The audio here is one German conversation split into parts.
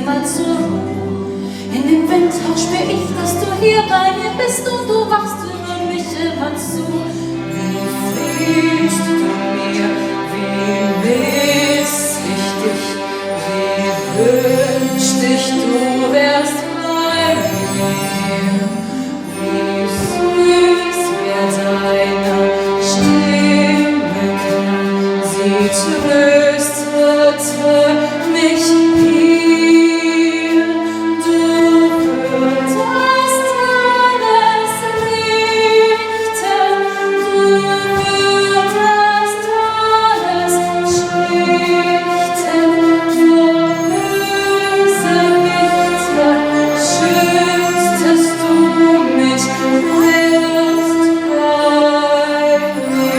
mal zur Ruhe. In dem Windhauch spür ich, dass du hier bei mir bist und du wachst über mich immer zu. Wie fließt du mir, wie miss ich dich, wie wünscht ich, du wärst bei mir. Wie süß wär deine Stimme klang, sie tröstete mich hier. Du würdest alles richten, du würdest alles schlichten, nur Bösewichte schütztest du mich erst bei mir.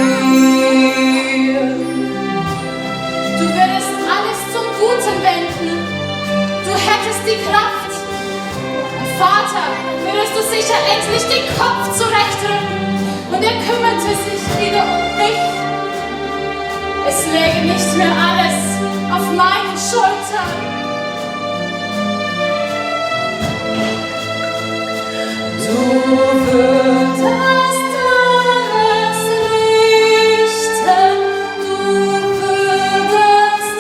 Du würdest alles zum Guten wenden, du hättest die Kraft. Und Vater, würdest du sicher endlich den Kopf zurechtrücken und er kümmerte sich wieder um mich. Es läge nicht mehr alles auf meinen Schultern. Du würdest alles richten, du würdest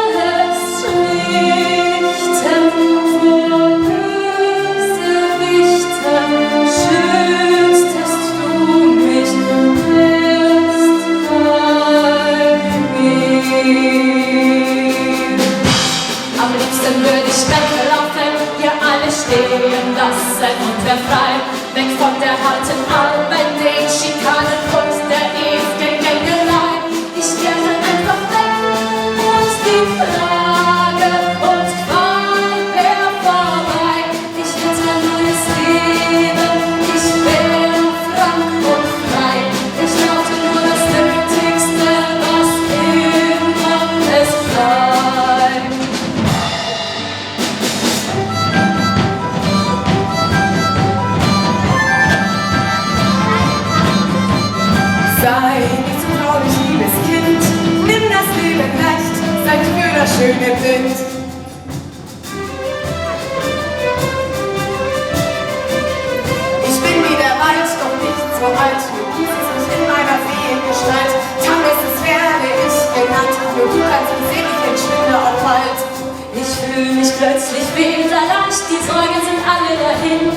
alles schlichten, vor Bösewichten schütztest du mich erst bei mir. Am liebsten würde ich weglaufen, hier alle stehen lassen und wär frei, weg von der harten Arbeit, den Schikanen und der ewigen Gängelei. Ich wäre einfach weg und die Plage und Qual wär vorbei. Ich hätte ein neues Leben, ich wär frank und frei. Ich brauchte nur das Nötigste, was immer es bleibt. Sei nicht so traurig, liebes Kind, nimm das Leben leicht, sei für das schöne Bild. Ich bin wie der Wald, doch nicht so alt, du siehst mich in meiner Feengestalt. Tages werde ich genannt, nur du kannst mich sehen, ich entschwinde auch bald. Ich fühle mich plötzlich wieder leicht, die Sorgen sind alle dahin.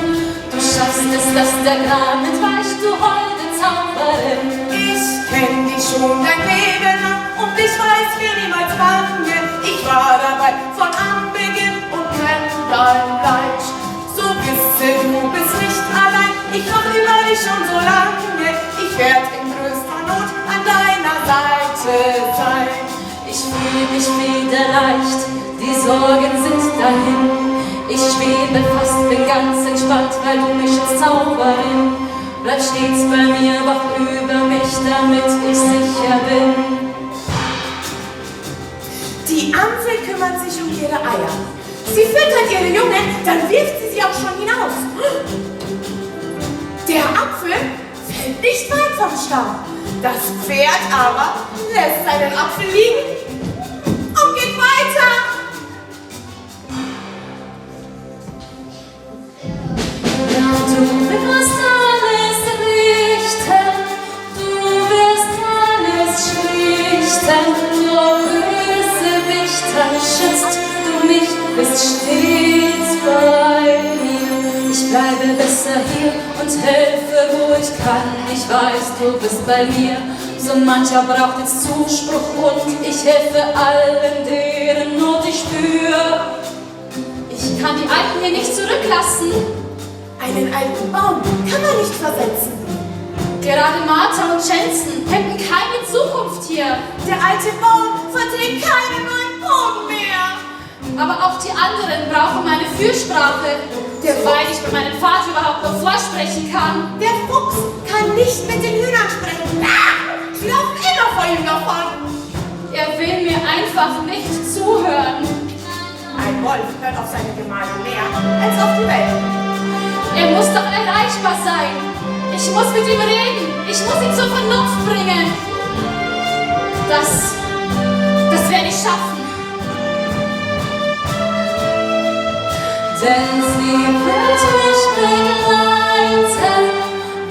Du schaffst es, dass der Gram entweicht, du holde Zauberin. Ich kenn dich schon dein Leben lang und ich weiß mir niemals bange. Ich war dabei von Anbeginn und kenn dein Leid. So wisse, du bist nicht allein, ich komm über dich schon so lange. Ich werd in größter Not an deiner Seite sein. Ich fühle mich wieder leicht, die Sorgen sind dahin. Ich schwebe fast, bin ganz entspannt, weil du mich als Zauberin. Bleib stets bei mir, wach über mich, damit ich sicher bin. Die Amsel kümmert sich um ihre Eier. Sie füttert ihre Jungen, dann wirft sie auch schon hinaus. Der Apfel fällt nicht weit vom Stamm. Das Pferd aber lässt seinen Apfel liegen und geht weiter. Du wirst alles richten, du wirst alles schlichten, nur Bösewichter schützt du mich, bist stets bei mir. Ich bleibe besser hier und helfe, wo ich kann. Ich weiß, du bist bei mir. So mancher braucht jetzt Zuspruch und ich helfe allen, deren Not ich spüre. Ich kann die Alten hier nicht zurücklassen. Einen alten Baum kann man nicht versetzen. Gerade Martha und Jensen hätten keine Zukunft hier. Der alte Baum verträgt keinen neuen Boden mehr. Aber auch die anderen brauchen meine Fürsprache, soweit ich mit meinem Vater überhaupt noch vorsprechen kann. Der Fuchs kann nicht mit den Hühnern sprechen. Sie laufen immer vor ihm davon. Er will mir einfach nicht zuhören. Ein Wolf hört auf seine Gemahlin mehr als auf die Welt. Er muss doch erreichbar sein. Ich muss mit ihm reden. Ich muss ihn zur Vernunft bringen. Das werde ich schaffen. denn sie wird mich begleiten,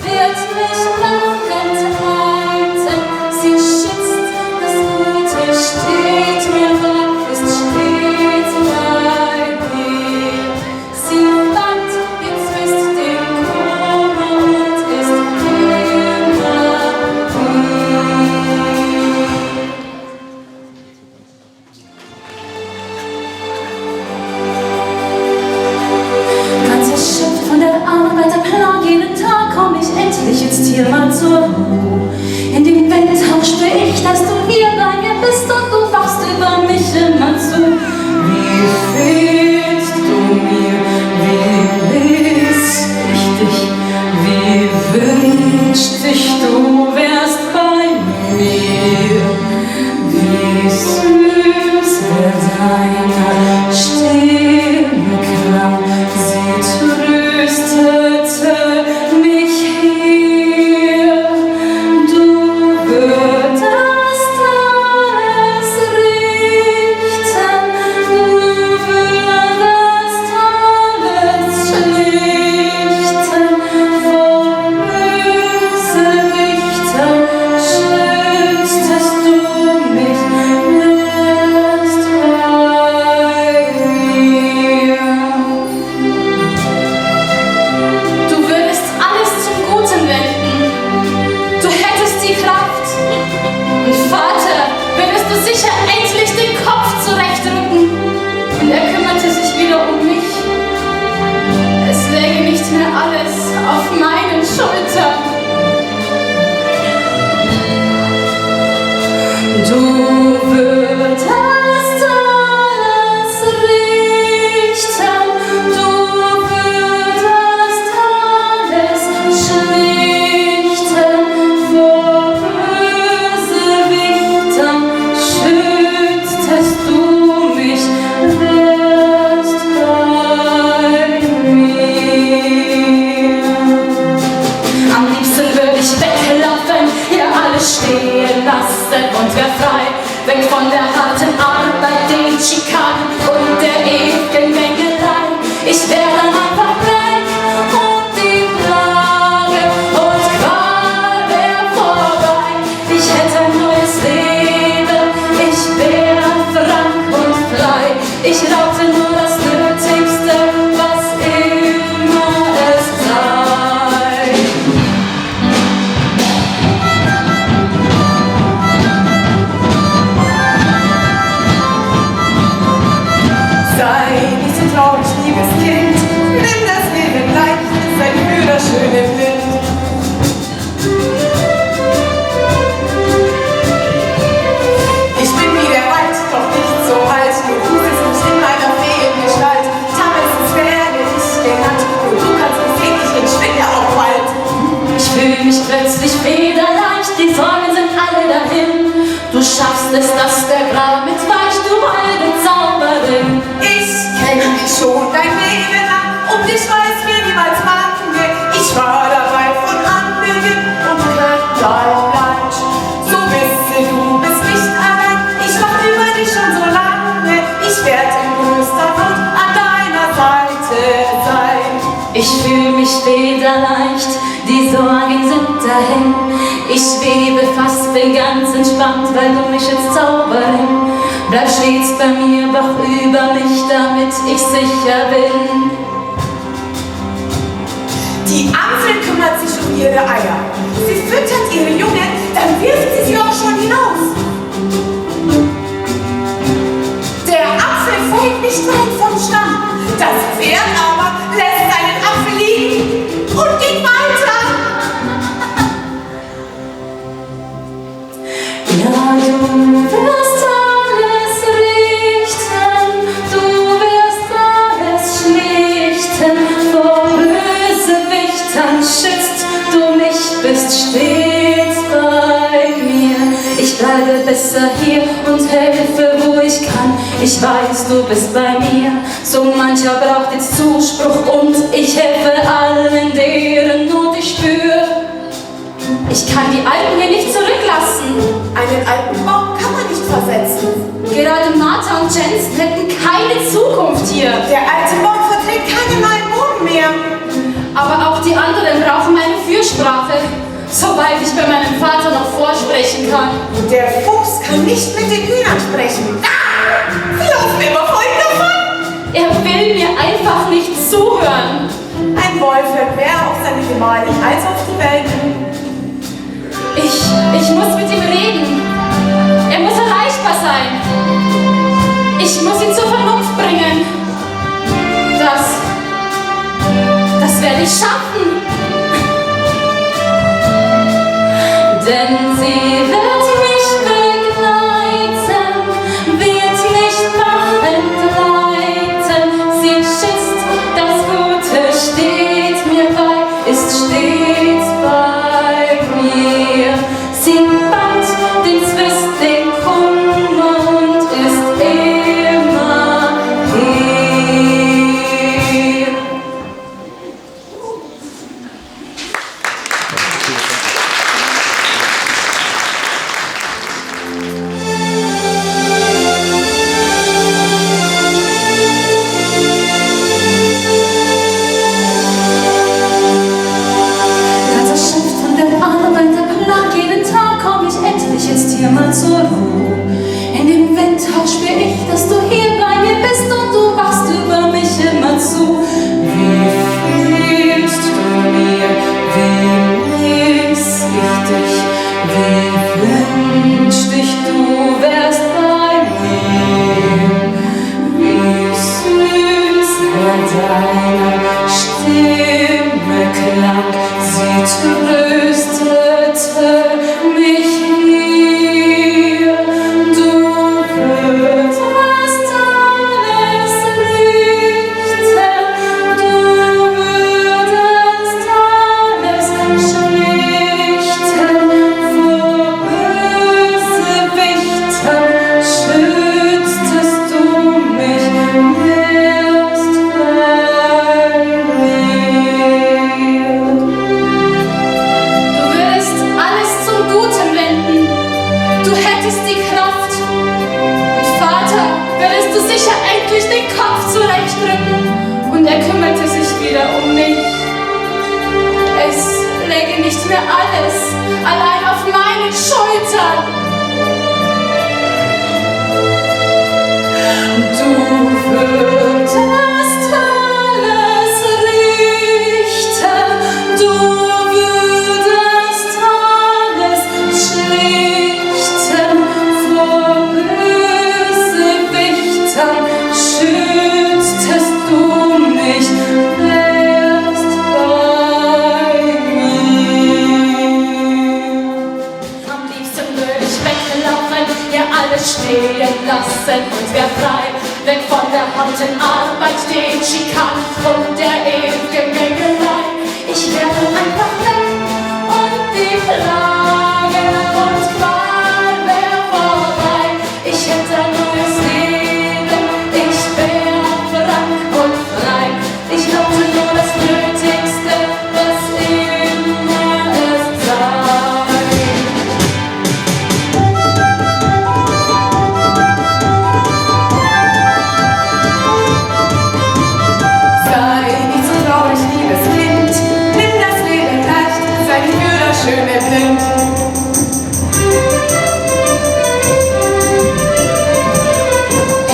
wird mich lachend halten. Sie schützt das Gute, steht mir wahr, ist stets bei mir. Sie fand den Zwist, den Kummer und ist immer hier. Ganz erschöpft von der Arbeit am Plan, jeden Tag komm ich endlich jetzt hier mal zur Ruhe. In dem Windhauch spür ich, dass du hier bei mir bist und du wachst über mich immer zu. Wie fehlst du mir, wie liebst ich dich, wie wünscht ich, du wärst bei mir. Wie süß wär deine Stimme klang, sie tröstete mich hier. Du würdest alles richten, du würdest alles schlichten, vor Bösewichtern schütztest du mich, wärst bei mir. Du würdest alles zum Guten wenden, du hättest die Kraft. Und Vater, würdest du sicher endlich den Kopf zurechtrücken. Und er kümmerte sich wieder um mich. Es läge nicht mehr alles auf meinen Schultern. Du würdest alles richten, du würdest alles schlichten, vor Bösewichtern schütztest du mich, wärst bei mir. Am liebsten würde ich weglaufen, hier alles stehen lassen und wär frei, weg von der harten Arbeit, den Schikanen und der ewigen Mengelei. Ich wär dann einfach weg und die Plage und Qual wär vorbei. Ich hätte ein neues Leben, ich wär frank und frei. Ich rauchte nur das Nötigste, was immer es sei. Sei nicht so traurig, liebes Kind, nimm das Leben leicht, sei für das schöne Blind. Ich bin wie der Wald, doch nicht so alt, du sitzt nicht in meiner Feengestalt. Damals werde ich genannt, und du kannst es sehen, ich entschwinde auch bald. Ich fühle mich plötzlich federleicht, die Sorgen sind alle dahin. Du schaffst es, dass der Graben mit weicht, du alte Zauberin. Ich kenne dich schon dein Leben lang und ich weiß, wie niemals manche. Ich war dabei von Anbeginn und kenn dein Leid. So wisse, du bist nicht allein, ich wach über dich schon so lange. Ich werd in größter Not an deiner Seite sein. Ich fühle mich federleicht, die Sorgen sind dahin. Ich schwebe fast, bin ganz entspannt, weil du mich jetzt Zauberin. Bleib stets bei mir, wach über mich, damit ich sicher bin. Die Amsel kümmert sich um ihre Eier. Sie füttert ihre Jungen, dann wirft sie auch schon hinaus. Der Apfel fällt nicht weit vom Stamm. Das Pferd aber lässt seinen Apfel liegen und geht weiter. Ja, du wirst alles richten, du wirst alles schlichten, vor Bösewichtern schützt du mich, bist stets bei mir. Ich bleibe besser hier und helfe, wo ich kann. Ich weiß, du bist bei mir, so mancher braucht jetzt Zuspruch und ich helfe allen, deren Not ich spür. Ich kann die Alten hier nicht zurücklassen. Einen alten Baum kann man nicht versetzen. Gerade Martha und Jensen hätten keine Zukunft hier. Der alte Baum verträgt aber auch die anderen brauchen meine Fürsprache, soweit ich bei meinem Vater noch vorsprechen kann. Der Fuchs kann nicht mit den Hühnern sprechen. Ah! Sie laufen immer vor ihm davon. Er will mir einfach nicht zuhören. Ein Wolf hört mehr auf seine Gemahlin als auf die Welpen. Ich muss mit ihm reden. Er muss erreichbar sein. Ich muss ihn zur Vernunft bringen. Das werde ich schaffen. Denn sie wird mich begleiten, wird mich wach entgleiten. Sie schützt, das Gute steht mir bei, ist stets bei mir. Sie band den Zwist, den Kummer und ist immer hier. Ganz erschöpft von der Arbeit, der Plag, jeden Tag komm ich endlich jetzt hier mal zur Ruhe. In dem Windhauch spür ich, dass du hier bei mir bist und du wachst über mich immer zu. Wie fehlst du mir, wie miss ich dich, wie wünscht ich, du wärst bei mir. Wie süß deine Stimme klang, sie tröstete mich hier. Du würdest alles richten, du würdest alles schlichten. Vor Bösewichtern schütztest du mich, wärst bei mir. Du würdest alles zum Guten wenden. Du hättest die Kraft. Und Vater, würdest du sicher endlich den Kopf zurechtrücken. Und er kümmerte sich wieder um mich. Es läge nicht mehr alles allein auf meinen Schultern. Du würdest alles richten, du würdest alles schlichten. Vor Bösewichtern schütztest du mich, wärst bei mir. Am liebsten würde ich weglaufen, ja alles stehen lassen und wär frei, weg von der harten Arbeit, den Schikanen und der ewigen Mengelei. Ich wäre einfach weg und die Plage und Qual wär vorbei. Ich hätte ein neues Leben, ich wär frank und frei. Ich brauchte nur das Nötigste, was immer es sei. Sei nicht so traurig, liebes Kind. Nimm das Leben leicht, sei nicht für das Schöne blind.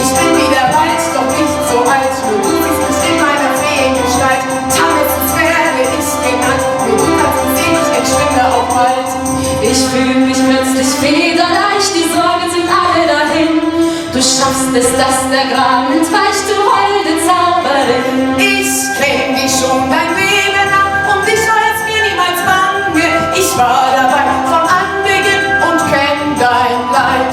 Ich bin wieder weit, doch nicht so alt. Nur du bist nicht in meiner Feengestalt. Tammes werde ich genannt. Nur du kannst uns sehen, ich entschwinde auch bald. Ich fühl mich plötzlich federleicht, die Sorgen sind alle dahin. Du schaffst es, dass der Gram entweicht, du holde Zauberin. Ich kenn dich schon dein Leben lang, um dich soll's mir niemals bange. Ich war dabei von Anbeginn und kenn dein Leid.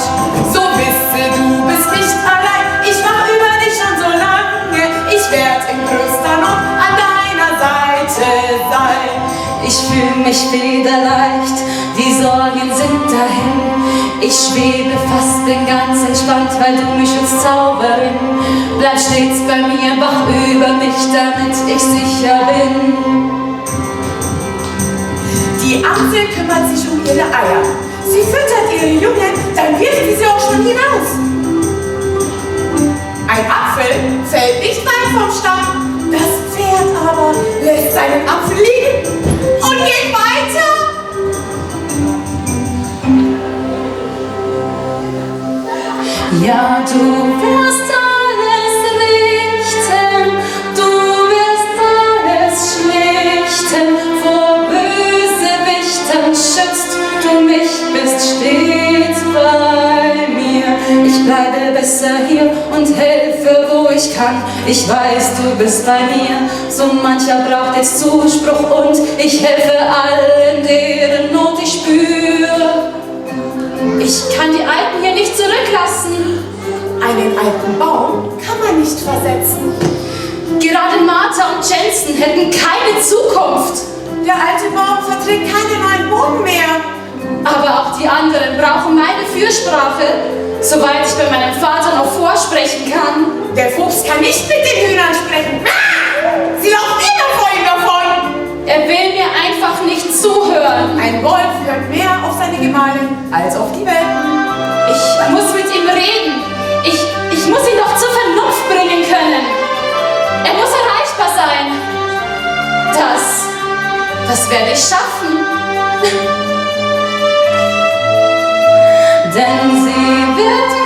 So wisse, du bist nicht allein, ich war über dich schon so lange. Ich werd in größter Not an deiner Seite sein. Ich fühl mich federleicht, die Sorgen sind dahin. Ich schwebe fast, bin ganz entspannt, weil du mich schützt, Zauberin. Bleib stets bei mir, wach über mich, damit ich sicher bin. Die Amsel kümmert sich um ihre Eier. Sie füttert ihre Jungen, dann wirft sie auch schon hinaus. Ein Apfel fällt nicht weit vom Stamm. Das Pferd aber lässt seinen Apfel du wirst alles richten, du wirst alles schlichten, vor Bösewichten schützt du mich, bist stets bei mir. Ich bleibe besser hier und helfe, wo ich kann. Ich weiß, du bist bei mir, so mancher braucht jetzt Zuspruch und ich helfe allen, deren Not ich spüre. Ich kann die Alten hier nicht zurücklassen. Einen alten Baum kann man nicht versetzen. Gerade Martha und Jensen hätten keine Zukunft. Der alte Baum verträgt keine neuen Bogen mehr. Aber auch die anderen brauchen meine Fürsprache, soweit ich bei meinem Vater noch vorsprechen kann. Der Fuchs kann nicht mit den Hühnern sprechen. Sie laufen immer vor ihm davon. Er will mir einfach nicht zuhören. Ein Wolf hört mehr auf seine Gemahlin als auf die Welpen. Ich muss mit ihm reden. Ich muss ihn doch zur Vernunft bringen können. Er muss erreichbar sein. Das werde ich schaffen. Denn sie wird